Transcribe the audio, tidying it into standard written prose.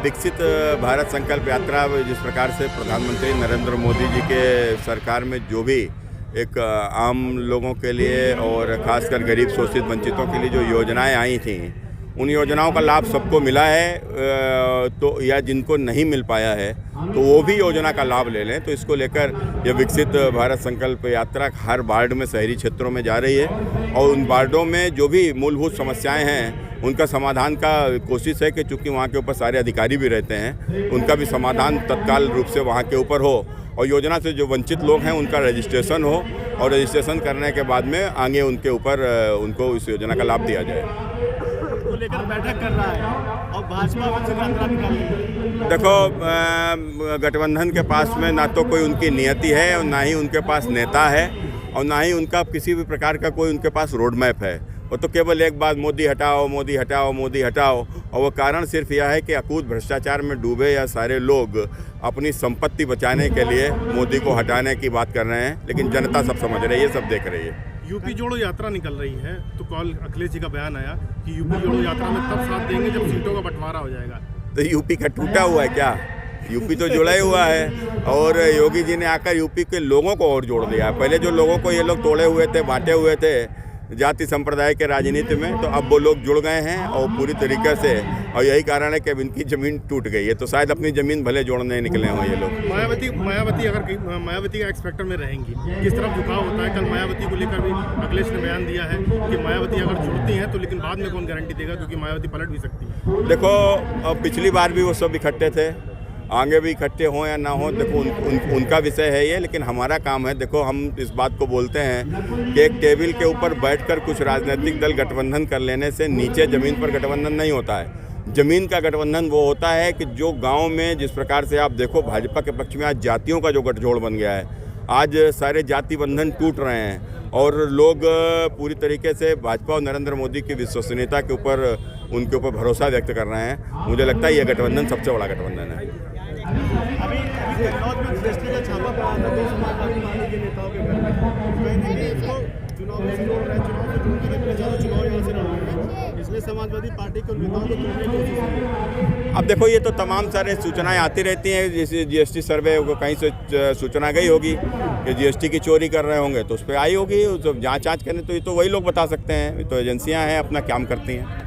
विकसित भारत संकल्प यात्रा जिस प्रकार से प्रधानमंत्री नरेंद्र मोदी जी के सरकार में जो भी एक आम लोगों के लिए और ख़ासकर गरीब शोषित वंचितों के लिए जो योजनाएं आई थी, उन योजनाओं का लाभ सबको मिला है तो या जिनको नहीं मिल पाया है तो वो भी योजना का लाभ ले लें। तो इसको लेकर ये विकसित भारत संकल्प यात्रा हर वार्ड में शहरी क्षेत्रों में जा रही है और उन वार्डों में जो भी मूलभूत समस्याएं हैं उनका समाधान का कोशिश है कि चूँकि वहाँ के ऊपर सारे अधिकारी भी रहते हैं, उनका भी समाधान तत्काल रूप से वहाँ के ऊपर हो और योजना से जो वंचित लोग हैं उनका रजिस्ट्रेशन हो और रजिस्ट्रेशन करने के बाद में आगे उनके ऊपर उनको इस योजना का लाभ दिया जाए। को लेकर बैठक कर रहा है और भाजपा यात्रा निकाल रही है। देखो, गठबंधन के पास में ना तो कोई उनकी नियति है और ना ही उनके पास नेता है और ना ही उनका किसी भी प्रकार का कोई उनके पास रोड मैप है। वो तो केवल एक बात मोदी हटाओ मोदी हटाओ मोदी हटाओ, और वो कारण सिर्फ यह है कि अकूत भ्रष्टाचार में डूबे या सारे लोग अपनी संपत्ति बचाने के लिए मोदी को हटाने की बात कर रहे हैं, लेकिन जनता सब समझ रही है, सब देख रही है। यूपी जोड़ो यात्रा निकल रही है तो कल अखिलेश जी का बयान आया कि यूपी जोड़ो यात्रा में तब साथ देंगे जब सीटों का बंटवारा हो जाएगा। तो यूपी का टूटा हुआ है क्या? यूपी तो जुड़ा ही हुआ है और योगी जी ने आकर यूपी के लोगों को और जोड़ दिया। पहले जो लोगों को ये लोग तोड़े हुए थे, बांटे हुए थे जाति संप्रदाय के राजनीति में, तो अब वो लोग जुड़ गए हैं और पूरी तरीके से, और यही कारण है कि अब इनकी ज़मीन टूट गई है। तो शायद अपनी ज़मीन भले जोड़ने निकले हों ये लोग। मायावती अगर एक्स फैक्टर में रहेंगी, किस तरफ झुकाव होता है? कल मायावती को लेकर भी अखिलेश ने बयान दिया है कि मायावती अगर जुड़ती हैं तो लेकिन बाद में कौन गारंटी देगा, क्योंकि मायावती पलट भी सकती है। देखो, पिछली बार भी वो सब इकट्ठे थे, आगे भी इकट्ठे हों या ना हो, देखो उनका विषय है ये, लेकिन हमारा काम है। देखो, हम इस बात को बोलते हैं कि एक टेबल के ऊपर बैठकर कुछ राजनीतिक दल गठबंधन कर लेने से नीचे ज़मीन पर गठबंधन नहीं होता है। ज़मीन का गठबंधन वो होता है कि जो गांव में जिस प्रकार से आप देखो भाजपा के पक्ष में आज जातियों का जो गठजोड़ बन गया है, आज सारे जाति बंधन टूट रहे हैं और लोग पूरी तरीके से भाजपा और नरेंद्र मोदी की विश्वसनीयता के ऊपर उनके ऊपर भरोसा व्यक्त कर रहे हैं। मुझे लगता है ये गठबंधन सबसे बड़ा गठबंधन है। अभी कन्नौज में जीएसटी का छापा पड़ा था 2 समाजवादी पार्टी के नेताओं के घर में, कहीं ना कहीं इसको चुनाव से जोड़ रहे हैं, चुनाव से जोड़ने के लिए ज़्यादा चुनाव यहाँ से लड़ रहे हैं, इसमें समाजवादी पार्टी के नेताओं को तोड़ने की कोशिश है। अब देखो, ये तो तमाम सारे सूचनाएं आती रहती हैं, जैसे जीएसटी सर्वे को कहीं से सूचना गई होगी कि जीएसटी की चोरी कर रहे होंगे तो उस पर आई होगी, तो जाँच करें तो ये तो वही लोग बता सकते हैं, तो एजेंसियाँ हैं अपना काम करती हैं।